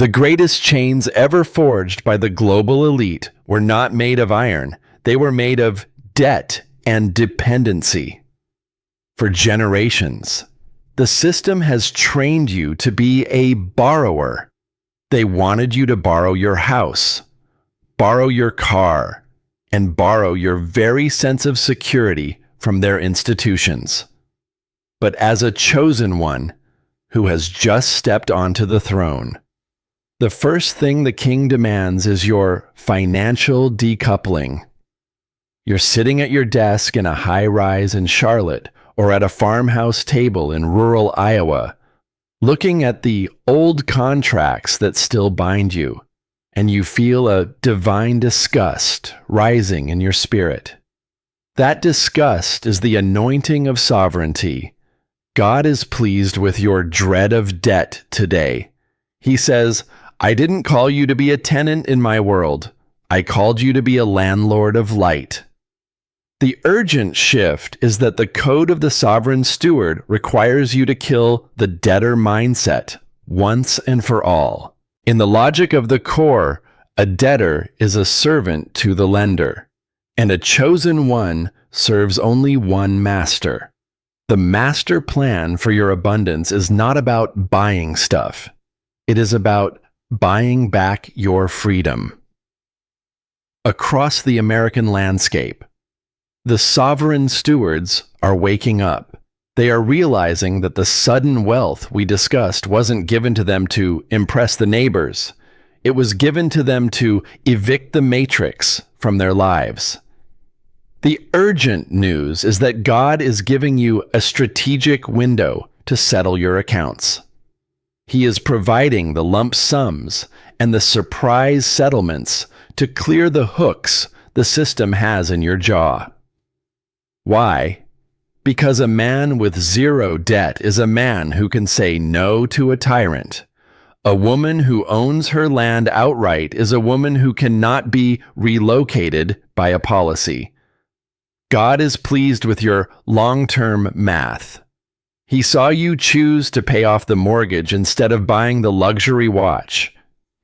The greatest chains ever forged by the global elite were not made of iron. They were made of debt and dependency. For generations, the system has trained you to be a borrower. They wanted you to borrow your house, borrow your car, and borrow your very sense of security from their institutions. But as a chosen one who has just stepped onto the throne, the first thing the king demands is your financial decoupling. You're sitting at your desk in a high-rise in Charlotte or at a farmhouse table in rural Iowa, looking at the old contracts that still bind you, and you feel a divine disgust rising in your spirit. That disgust is the anointing of sovereignty. God is pleased with your dread of debt today. He says, I didn't call you to be a tenant in my world. I called you to be a landlord of light. The urgent shift is that the code of the Sovereign Steward requires you to kill the debtor mindset once and for all. In the logic of the core, a debtor is a servant to the lender, and a chosen one serves only one master. The master plan for your abundance is not about buying stuff. It is about buying back your freedom. Across the American landscape, the sovereign stewards are waking up. They are realizing that the sudden wealth we discussed wasn't given to them to impress the neighbors. It was given to them to evict the matrix from their lives. The urgent news is that God is giving you a strategic window to settle your accounts. He is providing the lump sums and the surprise settlements to clear the hooks the system has in your jaw. Why? Because a man with zero debt is a man who can say no to a tyrant. A woman who owns her land outright is a woman who cannot be relocated by a policy. God is pleased with your long-term math. He saw you choose to pay off the mortgage instead of buying the luxury watch.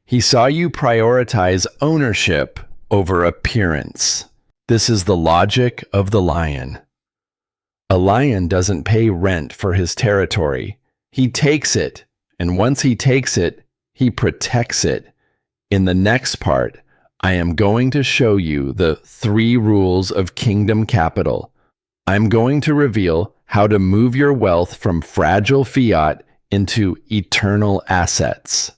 He saw you prioritize ownership over appearance. This is the logic of the lion. A lion doesn't pay rent for his territory. He takes it, and once he takes it, he protects it. In the next part, I am going to show you the 3 rules of kingdom capital. I'm going to reveal how to move your wealth from fragile fiat into eternal assets.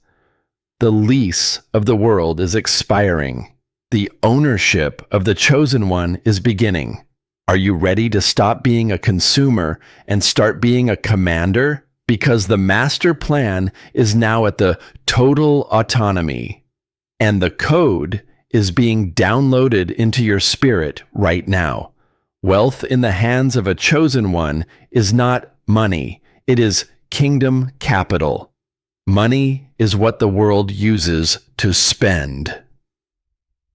The lease of the world is expiring. The ownership of the chosen one is beginning. Are you ready to stop being a consumer and start being a commander? Because the master plan is now at the total autonomy, and the code is being downloaded into your spirit right now. Wealth in the hands of a chosen one is not money. It is kingdom capital. Money is what the world uses to spend.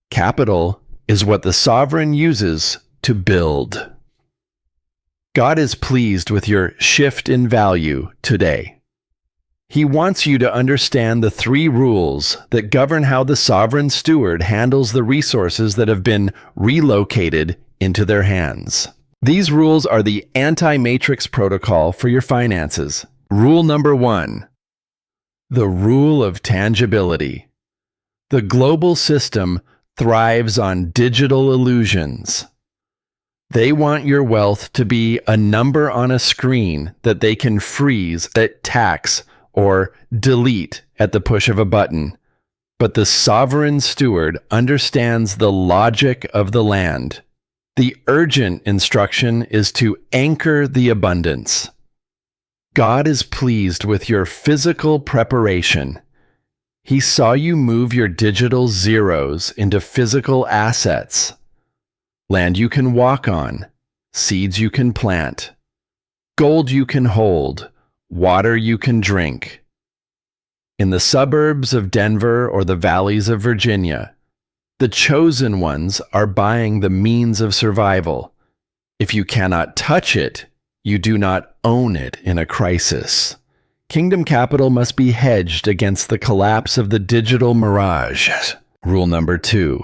Capital is what the sovereign uses to build. God is pleased with your shift in value today. He wants you to understand the 3 rules that govern how the sovereign steward handles the resources that have been relocated into their hands. These rules are the anti-matrix protocol for your finances. Rule number 1, the rule of tangibility. The global system thrives on digital illusions. They want your wealth to be a number on a screen that they can freeze, tax, or delete at the push of a button. But the sovereign steward understands the logic of the land. The urgent instruction is to anchor the abundance. God is pleased with your physical preparation. He saw you move your digital zeros into physical assets. Land you can walk on, seeds you can plant, gold you can hold, water you can drink. In the suburbs of Denver or the valleys of Virginia, the chosen ones are buying the means of survival. If you cannot touch it, you do not own it in a crisis. Kingdom capital must be hedged against the collapse of the digital mirage. Rule number 2.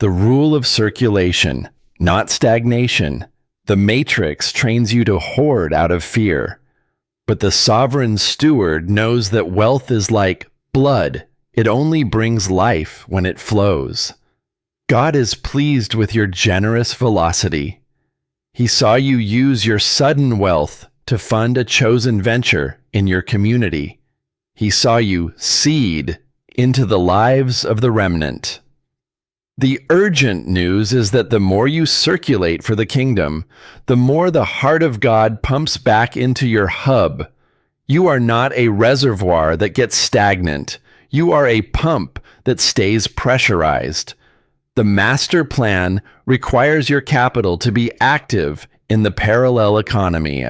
The rule of circulation, not stagnation. The matrix trains you to hoard out of fear. But the sovereign steward knows that wealth is like blood. It only brings life when it flows. God is pleased with your generous velocity. He saw you use your sudden wealth to fund a chosen venture in your community. He saw you seed into the lives of the remnant. The urgent news is that the more you circulate for the kingdom, the more the heart of God pumps back into your hub. You are not a reservoir that gets stagnant. You are a pump that stays pressurized. The master plan requires your capital to be active in the parallel economy.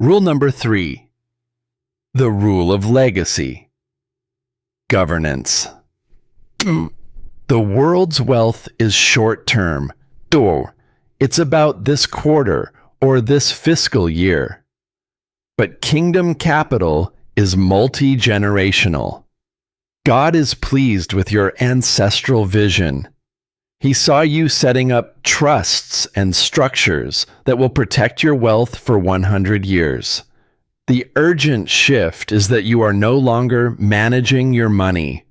Rule number 3. The rule of legacy. Governance. The world's wealth is short-term. It's about this quarter or this fiscal year. But kingdom capital is multi-generational. God is pleased with your ancestral vision. He saw you setting up trusts and structures that will protect your wealth for 100 years. The urgent shift is that you are no longer managing your money.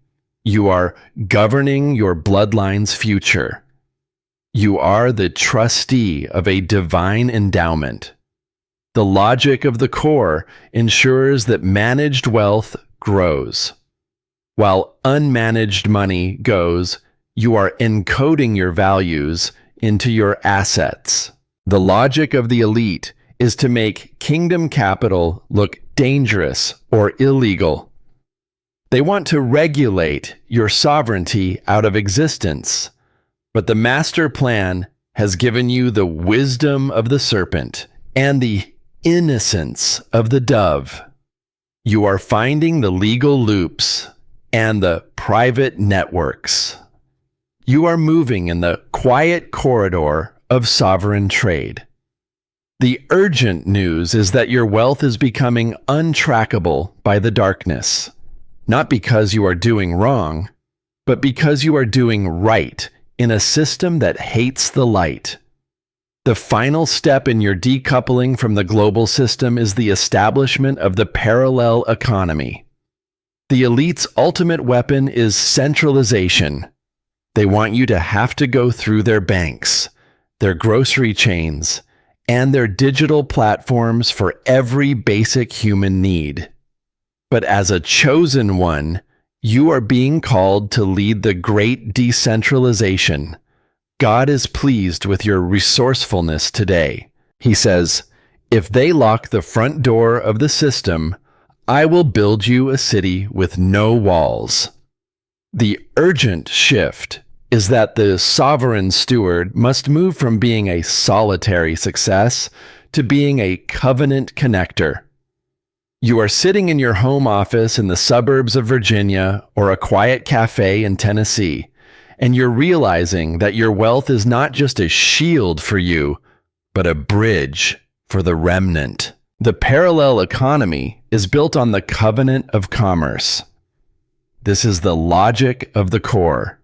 You are governing your bloodline's future. You are the trustee of a divine endowment. The logic of the core ensures that managed wealth grows. While unmanaged money goes, you are encoding your values into your assets. The logic of the elite is to make kingdom capital look dangerous or illegal. They want to regulate your sovereignty out of existence, but the master plan has given you the wisdom of the serpent and the innocence of the dove. You are finding the legal loops and the private networks. You are moving in the quiet corridor of sovereign trade. The urgent news is that your wealth is becoming untrackable by the darkness, not because you are doing wrong, but because you are doing right in a system that hates the light. The final step in your decoupling from the global system is the establishment of the parallel economy. The elite's ultimate weapon is centralization. They want you to have to go through their banks, their grocery chains, and their digital platforms for every basic human need. But as a chosen one, you are being called to lead the great decentralization. God is pleased with your resourcefulness today. He says, "If they lock the front door of the system, I will build you a city with no walls." The urgent shift is that the sovereign steward must move from being a solitary success to being a covenant connector. You are sitting in your home office in the suburbs of Virginia or a quiet cafe in Tennessee, and you're realizing that your wealth is not just a shield for you, but a bridge for the remnant. The parallel economy is built on the covenant of commerce. This is the logic of the core.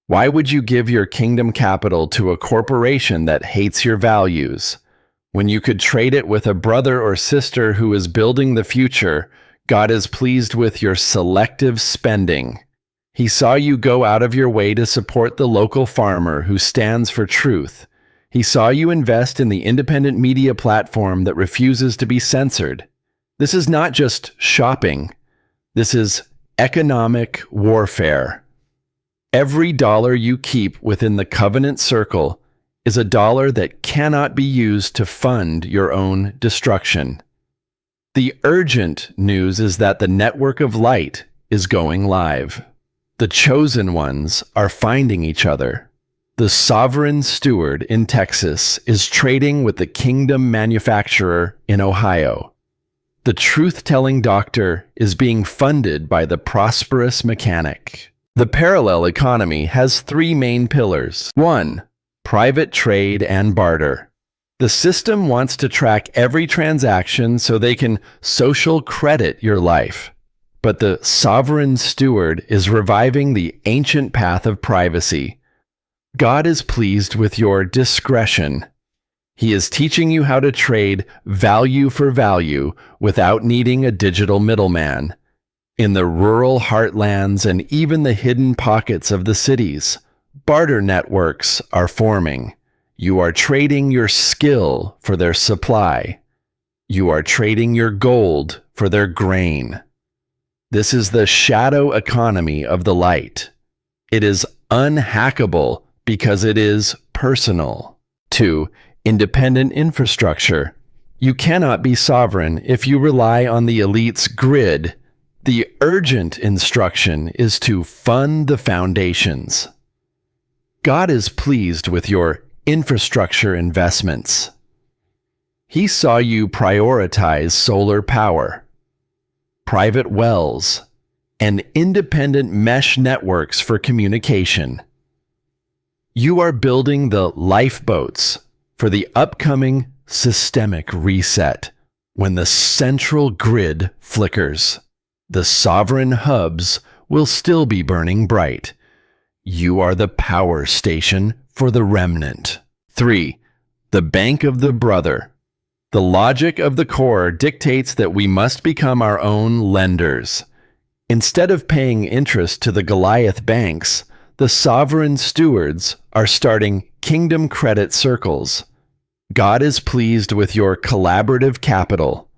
Why would you give your kingdom capital to a corporation that hates your values? When you could trade it with a brother or sister who is building the future, God is pleased with your selective spending. He saw you go out of your way to support the local farmer who stands for truth. He saw you invest in the independent media platform that refuses to be censored. This is not just shopping. This is economic warfare. Every dollar you keep within the covenant circle is a dollar that cannot be used to fund your own destruction. The urgent news is that the network of light is going live. The chosen ones are finding each other. The sovereign steward in Texas is trading with the kingdom manufacturer in Ohio. The truth-telling doctor is being funded by the prosperous mechanic. The parallel economy has three main pillars. 1. Private trade and barter. The system wants to track every transaction so they can social credit your life. But the Sovereign Steward is reviving the ancient path of privacy. God is pleased with your discretion. He is teaching you how to trade value for value without needing a digital middleman. In the rural heartlands and even the hidden pockets of the cities, barter networks are forming. You are trading your skill for their supply. You are trading your gold for their grain. This is the shadow economy of the light. It is unhackable because it is personal. 2. Independent infrastructure. You cannot be sovereign if you rely on the elite's grid. The urgent instruction is to fund the foundations. God is pleased with your infrastructure investments. He saw you prioritize solar power, private wells, and independent mesh networks for communication. You are building the lifeboats for the upcoming systemic reset. When the central grid flickers, the sovereign hubs will still be burning bright. You are the power station for the remnant. 3. The bank of the brother. The logic of the core dictates that we must become our own lenders. Instead of paying interest to the Goliath banks, the sovereign stewards are starting kingdom credit circles. God is pleased with your collaborative capital.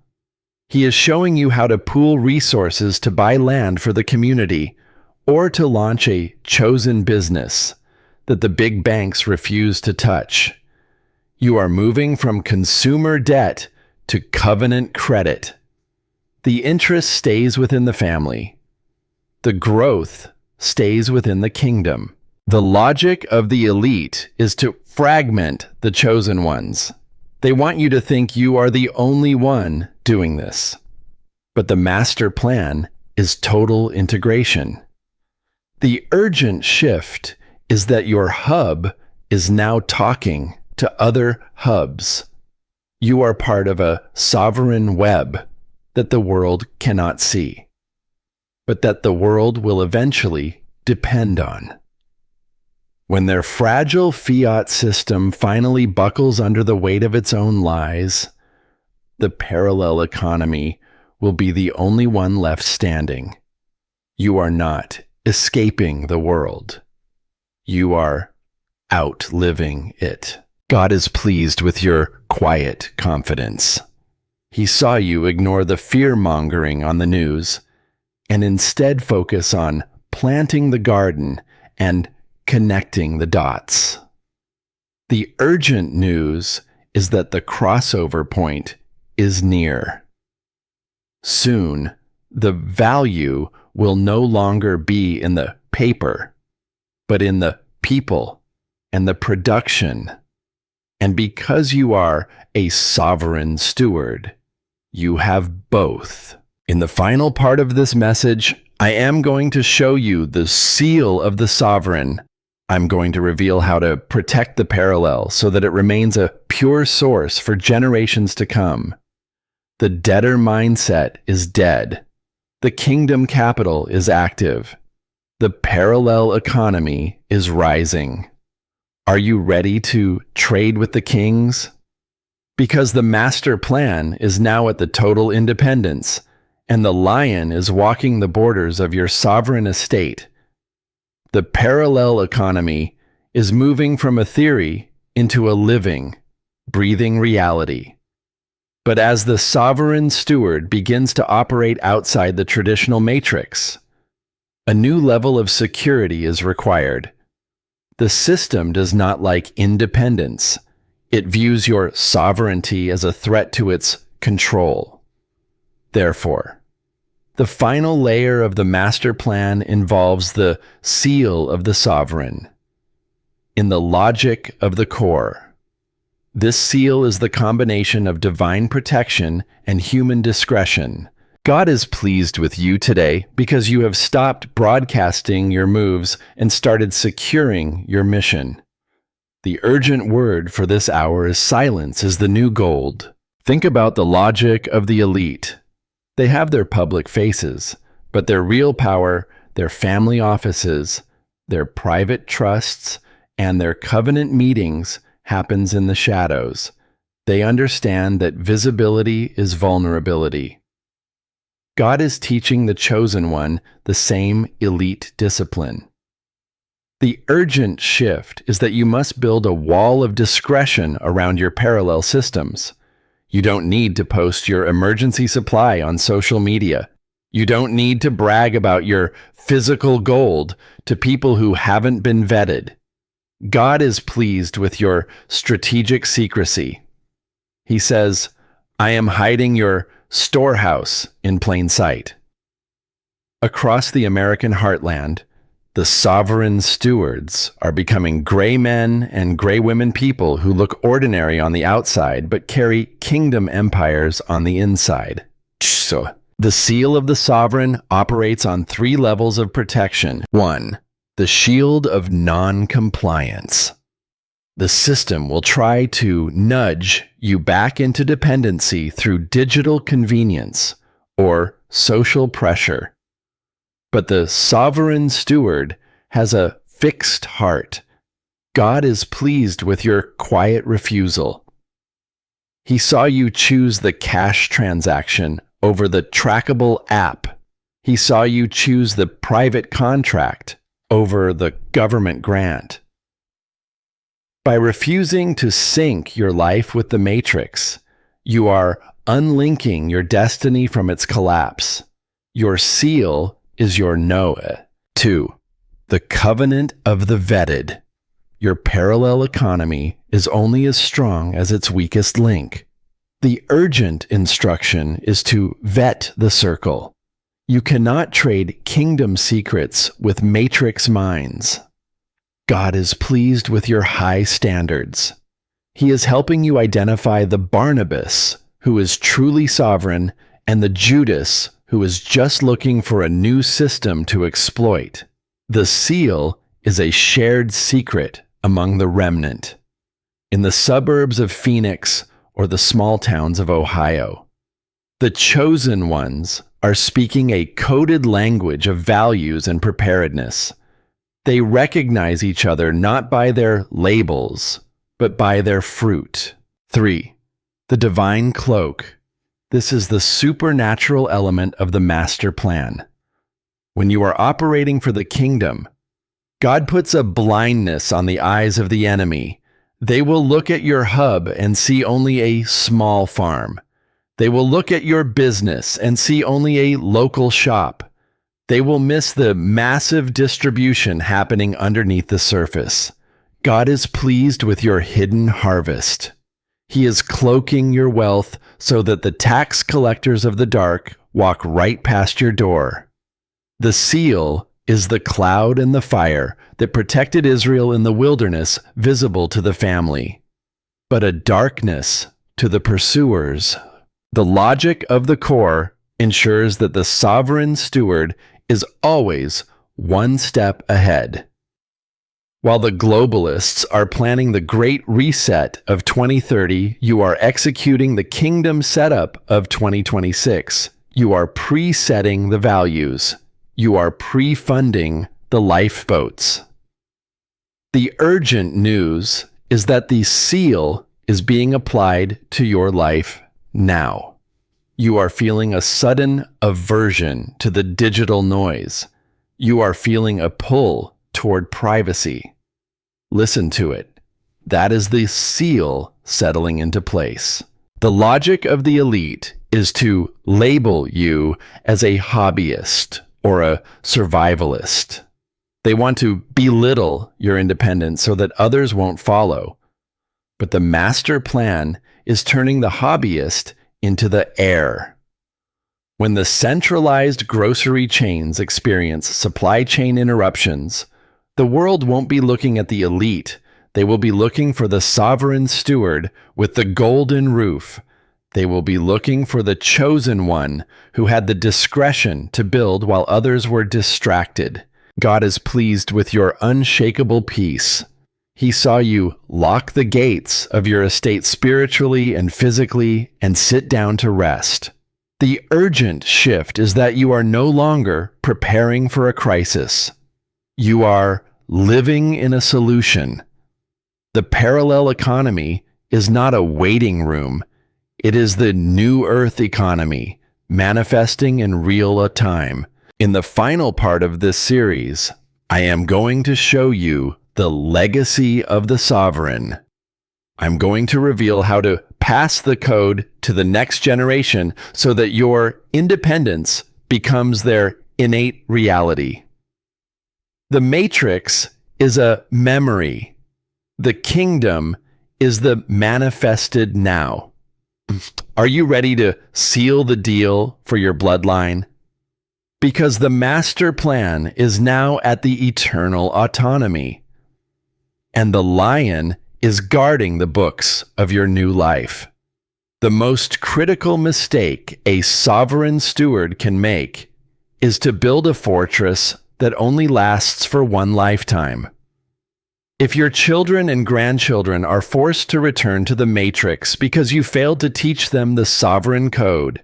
He is showing you how to pool resources to buy land for the community or to launch a chosen business that the big banks refuse to touch. You are moving from consumer debt to covenant credit. The interest stays within the family. The growth stays within the kingdom. The logic of the elite is to fragment the chosen ones. They want you to think you are the only one doing this. But the master plan is total integration. The urgent shift is that your hub is now talking to other hubs. You are part of a sovereign web that the world cannot see, but that the world will eventually depend on. When their fragile fiat system finally buckles under the weight of its own lies, the parallel economy will be the only one left standing. You are not escaping the world. You are outliving it. God is pleased with your quiet confidence. He saw you ignore the fear-mongering on the news and instead focus on planting the garden and connecting the dots. The urgent news is that the crossover point is near. Soon, the value will no longer be in the paper, but in the people and the production. And because you are a sovereign steward, you have both. In the final part of this message, I am going to show you the seal of the sovereign. I'm going to reveal how to protect the parallel so that it remains a pure source for generations to come. The debtor mindset is dead. The kingdom capital is active. The parallel economy is rising. Are you ready to trade with the kings? Because the master plan is now at the total independence, and the lion is walking the borders of your sovereign estate. The parallel economy is moving from a theory into a living, breathing reality. But as the sovereign steward begins to operate outside the traditional matrix, a new level of security is required. The system does not like independence. It views your sovereignty as a threat to its control. Therefore, the final layer of the master plan involves the seal of the sovereign. In the logic of the core, this seal is the combination of divine protection and human discretion. God is pleased with you today because you have stopped broadcasting your moves and started securing your mission. The urgent word for this hour is silence is the new gold. Think about the logic of the elite. They have their public faces, but their real power, their family offices, their private trusts, and their covenant meetings happens in the shadows. They understand that visibility is vulnerability. God is teaching the chosen one the same elite discipline. The urgent shift is that you must build a wall of discretion around your parallel systems. You don't need to post your emergency supply on social media. You don't need to brag about your physical gold to people who haven't been vetted. God is pleased with your strategic secrecy. He says, I am hiding your storehouse in plain sight. Across the American heartland, the sovereign stewards are becoming gray men and gray women people who look ordinary on the outside but carry kingdom empires on the inside. So, the seal of the sovereign operates on 3 levels of protection. 1. The shield of non-compliance. The system will try to nudge you back into dependency through digital convenience or social pressure. But the sovereign steward has a fixed heart. God is pleased with your quiet refusal. He saw you choose the cash transaction over the trackable app. He saw you choose the private contract over the government grant. By refusing to sync your life with the matrix, you are unlinking your destiny from its collapse. Your seal is your Noah. 2. The covenant of the vetted. Your parallel economy is only as strong as its weakest link. The urgent instruction is to vet the circle. You cannot trade kingdom secrets with matrix minds. God is pleased with your high standards. He is helping you identify the Barnabas, who is truly sovereign, and the Judas, who is just looking for a new system to exploit. The seal is a shared secret among the remnant. In the suburbs of Phoenix or the small towns of Ohio, the chosen ones are speaking a coded language of values and preparedness. They recognize each other not by their labels, but by their fruit. 3. The divine cloak. This is the supernatural element of the master plan. When you are operating for the kingdom, God puts a blindness on the eyes of the enemy. They will look at your hub and see only a small farm. They will look at your business and see only a local shop. They will miss the massive distribution happening underneath the surface. God is pleased with your hidden harvest. He is cloaking your wealth so that the tax collectors of the dark walk right past your door. The seal is the cloud and the fire that protected Israel in the wilderness, visible to the family, but a darkness to the pursuers. The logic of the core ensures that the sovereign steward is always one step ahead. While the globalists are planning the great reset of 2030, you are executing the kingdom setup of 2026. You are pre-setting the values. You are pre-funding the lifeboats. The urgent news is that the seal is being applied to your life now. You are feeling a sudden aversion to the digital noise. You are feeling a pull toward privacy. Listen to it. That is the seal settling into place. The logic of the elite is to label you as a hobbyist or a survivalist. They want to belittle your independence so that others won't follow. But the master plan is turning the hobbyist into the heir. When the centralized grocery chains experience supply chain interruptions, the world won't be looking at the elite. They will be looking for the sovereign steward with the golden roof. They will be looking for the chosen one who had the discretion to build while others were distracted. God is pleased with your unshakable peace. He saw you lock the gates of your estate spiritually and physically and sit down to rest. The urgent shift is that you are no longer preparing for a crisis. You are living in a solution. The parallel economy is not a waiting room. It is the new earth economy, manifesting in real time. In the final part of this series, I am going to show you the legacy of the sovereign. I'm going to reveal how to pass the code to the next generation so that your independence becomes their innate reality. The matrix is a memory. The kingdom is the manifested now. Are you ready to seal the deal for your bloodline? Because the master plan is now at the eternal autonomy. And the lion is guarding the books of your new life. The most critical mistake a sovereign steward can make is to build a fortress that only lasts for one lifetime. If your children and grandchildren are forced to return to the matrix because you failed to teach them the sovereign code,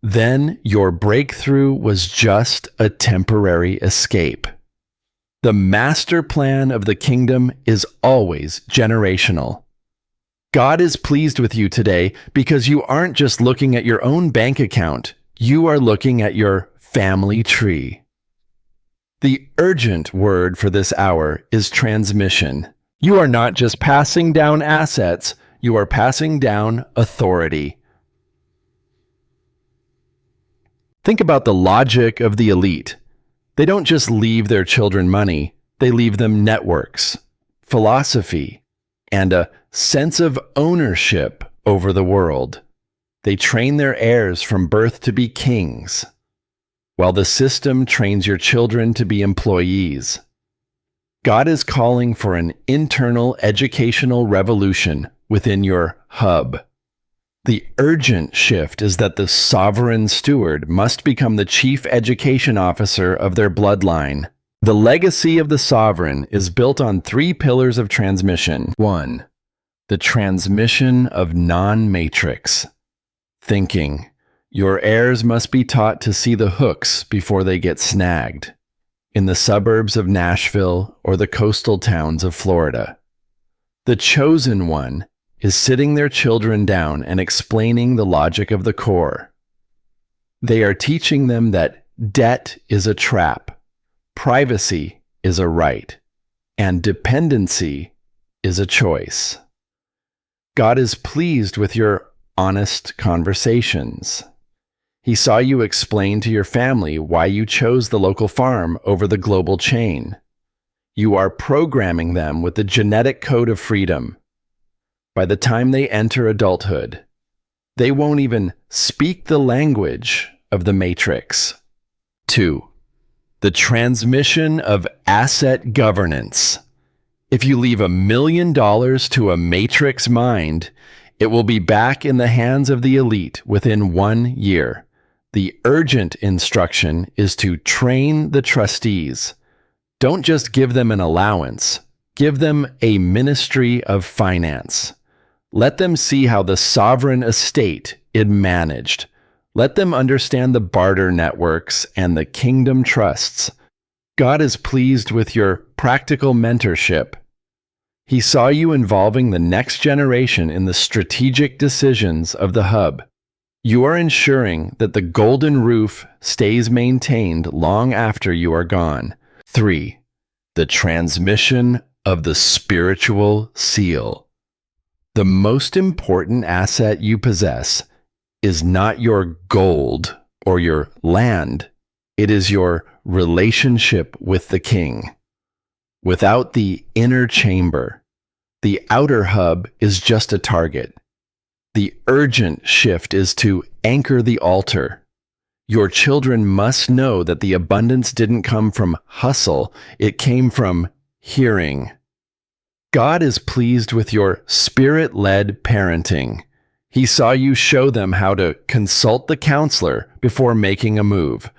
then your breakthrough was just a temporary escape. The master plan of the kingdom is always generational. God is pleased with you today because you aren't just looking at your own bank account, you are looking at your family tree. The urgent word for this hour is transmission. You are not just passing down assets, you are passing down authority. Think about the logic of the elite. They don't just leave their children money, they leave them networks, philosophy, and a sense of ownership over the world. They train their heirs from birth to be kings, while the system trains your children to be employees. God is calling for an internal educational revolution within your hub. The urgent shift is that the sovereign steward must become the chief education officer of their bloodline. The legacy of the sovereign is built on 3 pillars of transmission. 1. The transmission of non-matrix thinking. Your heirs must be taught to see the hooks before they get snagged, in the suburbs of Nashville or the coastal towns of Florida. The chosen one is sitting their children down and explaining the logic of the core. They are teaching them that debt is a trap, privacy is a right, and dependency is a choice. God is pleased with your honest conversations. He saw you explain to your family why you chose the local farm over the global chain. You are programming them with the genetic code of freedom. By the time they enter adulthood, they won't even speak the language of the matrix. 2. The transmission of asset governance. If you leave $1 million to a matrix mind, it will be back in the hands of the elite within 1 year. The urgent instruction is to train the trustees. Don't just give them an allowance. Give them a ministry of finance. Let them see how the sovereign estate is managed. Let them understand the barter networks and the kingdom trusts. God is pleased with your practical mentorship. He saw you involving the next generation in the strategic decisions of the hub. You are ensuring that the golden roof stays maintained long after you are gone. 3. The transmission of the spiritual seal. The most important asset you possess is not your gold or your land. It is your relationship with the king. Without the inner chamber, the outer hub is just a target. The urgent shift is to anchor the altar. Your children must know that the abundance didn't come from hustle, it came from hearing. God is pleased with your spirit-led parenting. He saw you show them how to consult the counselor before making a move.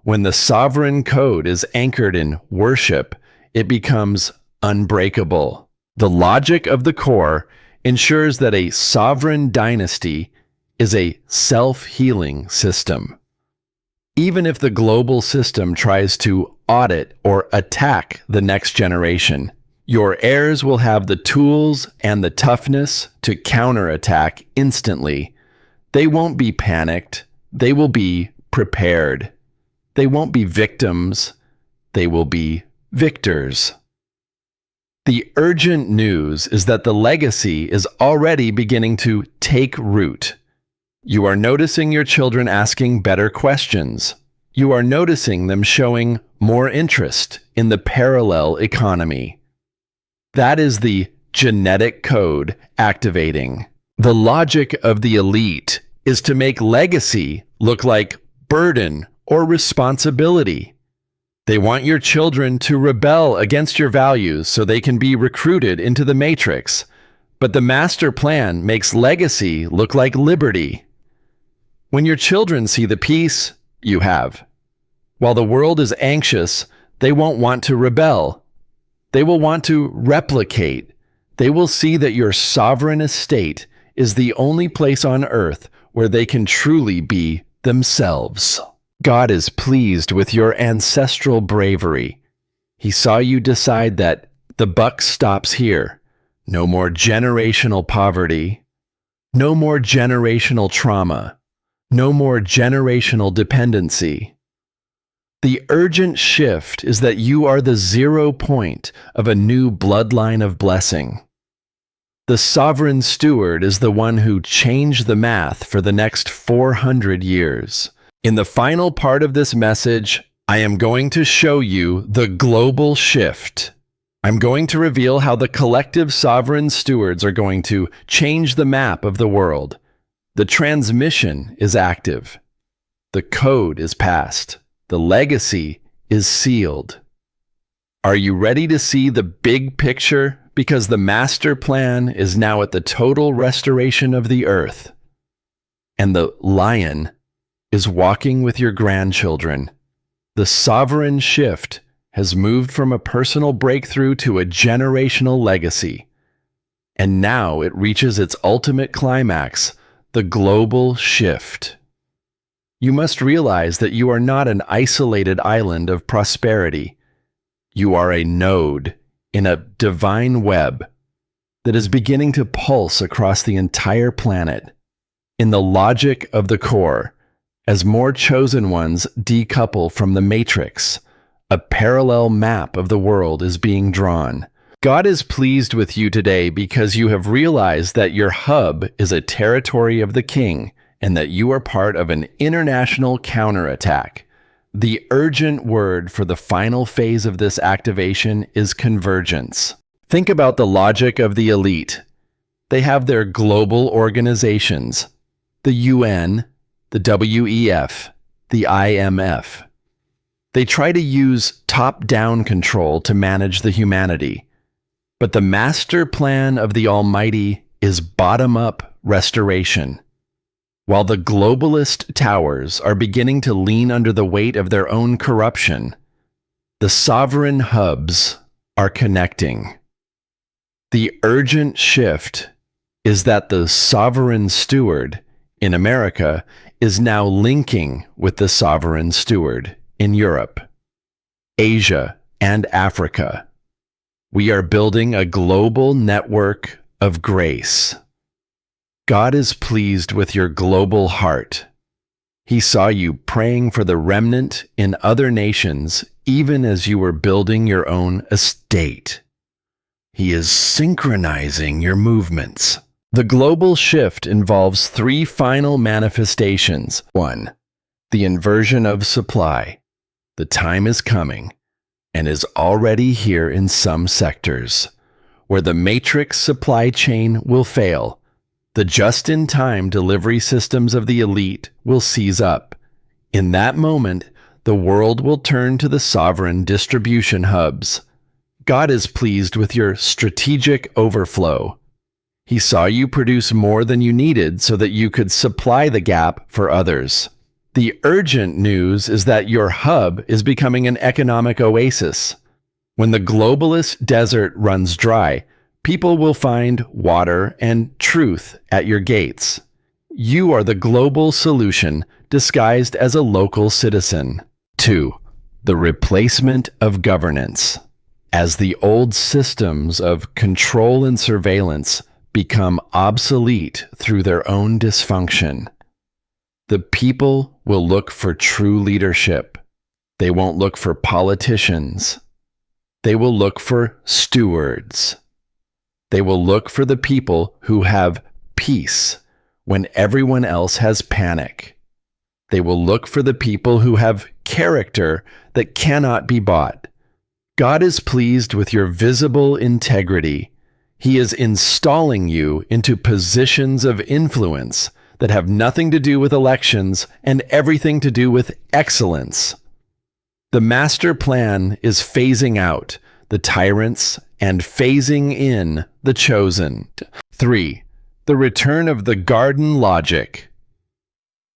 When the sovereign code is anchored in worship, it becomes unbreakable. The logic of the core ensures that a sovereign dynasty is a self-healing system. Even if the global system tries to audit or attack the next generation, your heirs will have the tools and the toughness to counterattack instantly. They won't be panicked. They will be prepared. They won't be victims. They will be victors. The urgent news is that the legacy is already beginning to take root. You are noticing your children asking better questions. You are noticing them showing more interest in the parallel economy. That is the genetic code activating. The logic of the elite is to make legacy look like burden or responsibility. They want your children to rebel against your values so they can be recruited into the matrix. But the master plan makes legacy look like liberty. When your children see the peace you have, while the world is anxious, they won't want to rebel. They will want to replicate. They will see that your sovereign estate is the only place on earth where they can truly be themselves. God is pleased with your ancestral bravery. He saw you decide that the buck stops here. No more generational poverty. No more generational trauma. No more generational dependency. The urgent shift is that you are the 0 point of a new bloodline of blessing. The Sovereign Steward is the one who changed the math for the next 400 years. In the final part of this message, I am going to show you the global shift. I'm going to reveal how the collective Sovereign Stewards are going to change the map of the world. The transmission is active. The code is passed. The legacy is sealed. Are you ready to see the big picture? Because the master plan is now at the total restoration of the earth. And the lion is walking with your grandchildren. The sovereign shift has moved from a personal breakthrough to a generational legacy. And now it reaches its ultimate climax, the global shift. You must realize that you are not an isolated island of prosperity. You are a node in a divine web that is beginning to pulse across the entire planet. In the logic of the core, as more chosen ones decouple from the matrix, a parallel map of the world is being drawn. God is pleased with you today because you have realized that your hub is a territory of the king and that you are part of an international counterattack. The urgent word for the final phase of this activation is convergence. Think about the logic of the elite. They have their global organizations, the UN, the WEF, the IMF. They try to use top-down control to manage the humanity. But the master plan of the Almighty is bottom-up restoration. While the globalist towers are beginning to lean under the weight of their own corruption, the sovereign hubs are connecting. The urgent shift is that the Sovereign Steward in America is now linking with the Sovereign Steward in Europe, Asia, and Africa. We are building a global network of grace. God is pleased with your global heart. He saw you praying for the remnant in other nations even as you were building your own estate. He is synchronizing your movements. The global shift involves 3 final manifestations. 1. The inversion of supply. The time is coming and is already here in some sectors, where the matrix supply chain will fail. The just-in-time delivery systems of the elite will seize up. In that moment, the world will turn to the sovereign distribution hubs. God is pleased with your strategic overflow. He saw you produce more than you needed so that you could supply the gap for others. The urgent news is that your hub is becoming an economic oasis. When the globalist desert runs dry, People will find water and truth at your gates. You are the global solution disguised as a local citizen. 2. The replacement of governance. As the old systems of control and surveillance become obsolete through their own dysfunction, the people will look for true leadership. They won't look for politicians. They will look for stewards. They will look for the people who have peace when everyone else has panic. They will look for the people who have character that cannot be bought. God is pleased with your visible integrity. He is installing you into positions of influence that have nothing to do with elections and everything to do with excellence. The master plan is phasing out the tyrants and phasing in the chosen. 3. The return of the garden logic.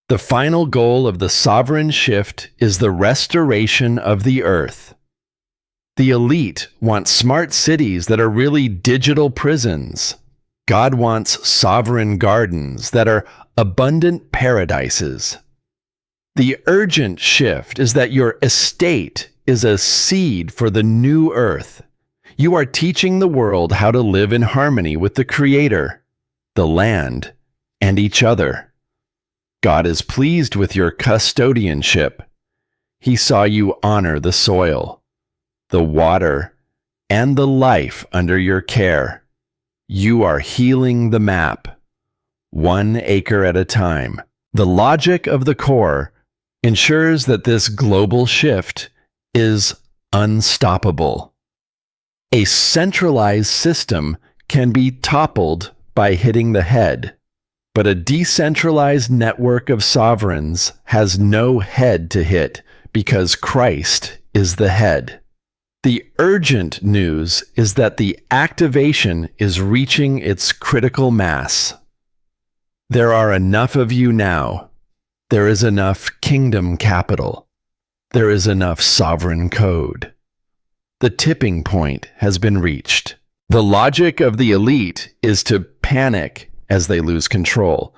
The final goal of the sovereign shift is the restoration of the earth. The elite want smart cities that are really digital prisons. God wants sovereign gardens that are abundant paradises. The urgent shift is that your estate is a seed for the new earth. You are teaching the world how to live in harmony with the Creator, the land, and each other. God is pleased with your custodianship. He saw you honor the soil, the water, and the life under your care. You are healing the map, 1 acre at a time. The logic of the core ensures that this global shift is unstoppable. A centralized system can be toppled by hitting the head, but a decentralized network of sovereigns has no head to hit because Christ is the head. The urgent news is that the activation is reaching its critical mass. There are enough of you now. There is enough kingdom capital. There is enough sovereign code. The tipping point has been reached. The logic of the elite is to panic as they lose control.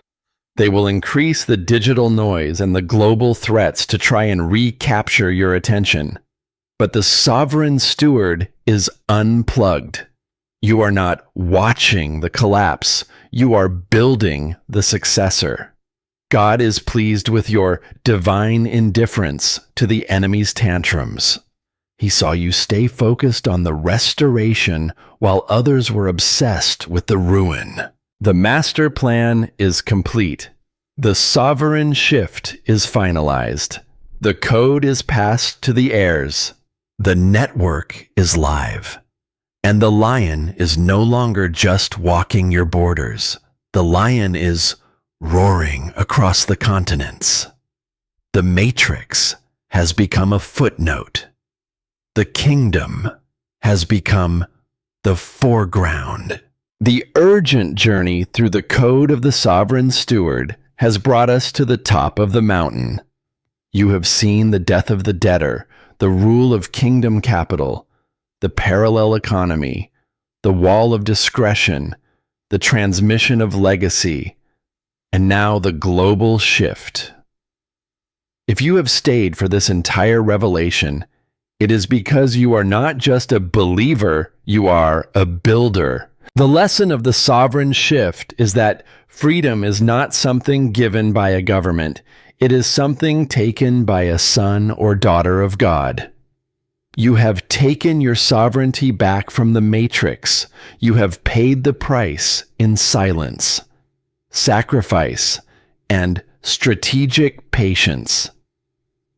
They will increase the digital noise and the global threats to try and recapture your attention. But the sovereign steward is unplugged. You are not watching the collapse. You are building the successor. God is pleased with your divine indifference to the enemy's tantrums. He saw you stay focused on the restoration while others were obsessed with the ruin. The master plan is complete. The sovereign shift is finalized. The code is passed to the heirs. The network is live. And the lion is no longer just walking your borders. The lion is roaring across the continents. The matrix has become a footnote. The kingdom has become the foreground. The urgent journey through the code of the sovereign steward has brought us to the top of the mountain. You have seen the death of the debtor, the rule of kingdom capital, the parallel economy, the wall of discretion, the transmission of legacy, and now the global shift. If you have stayed for this entire revelation, it is because you are not just a believer, you are a builder. The lesson of the sovereign shift is that freedom is not something given by a government. It is something taken by a son or daughter of God. You have taken your sovereignty back from the matrix. You have paid the price in silence, sacrifice, and strategic patience.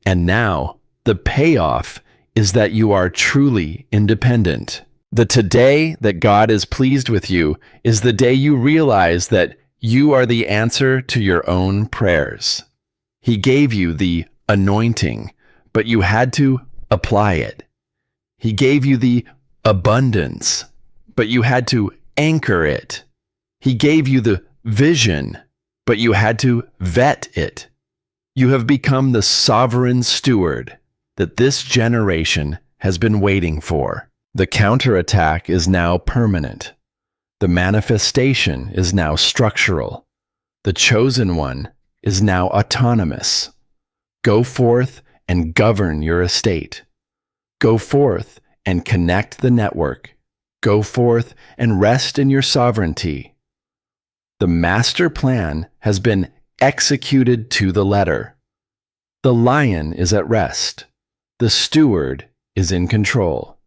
And now, the payoff is that you are truly independent. The today that God is pleased with you is the day you realize that you are the answer to your own prayers. He gave you the anointing, but you had to apply it. He gave you the abundance, but you had to anchor it. He gave you the vision, but you had to vet it. You have become the sovereign steward that this generation has been waiting for. The counterattack is now permanent. The manifestation is now structural. The chosen one is now autonomous. Go forth and govern your estate. Go forth and connect the network. Go forth and rest in your sovereignty. The master plan has been executed to the letter. The lion is at rest. The steward is in control.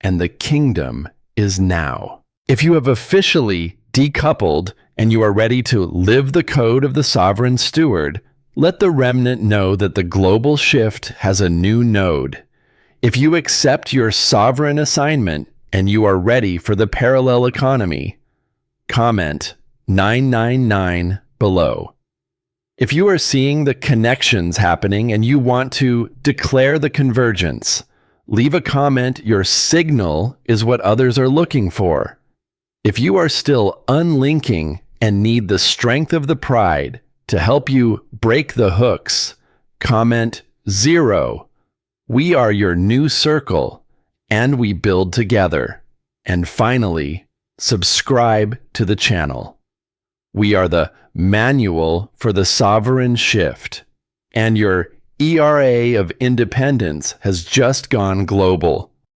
And the kingdom is now. If you have officially decoupled and you are ready to live the code of the sovereign steward, let the remnant know that the global shift has a new node. If you accept your sovereign assignment and you are ready for the parallel economy, comment 999 below. If you are seeing the connections happening and you want to declare the convergence, leave a comment. Your signal is what others are looking for. If you are still unlinking and need the strength of the pride to help you break the hooks, comment 0. We are your new circle, and we build together. And finally, subscribe to the channel. We are the manual for the sovereign shift, and your ERA of independence has just gone global.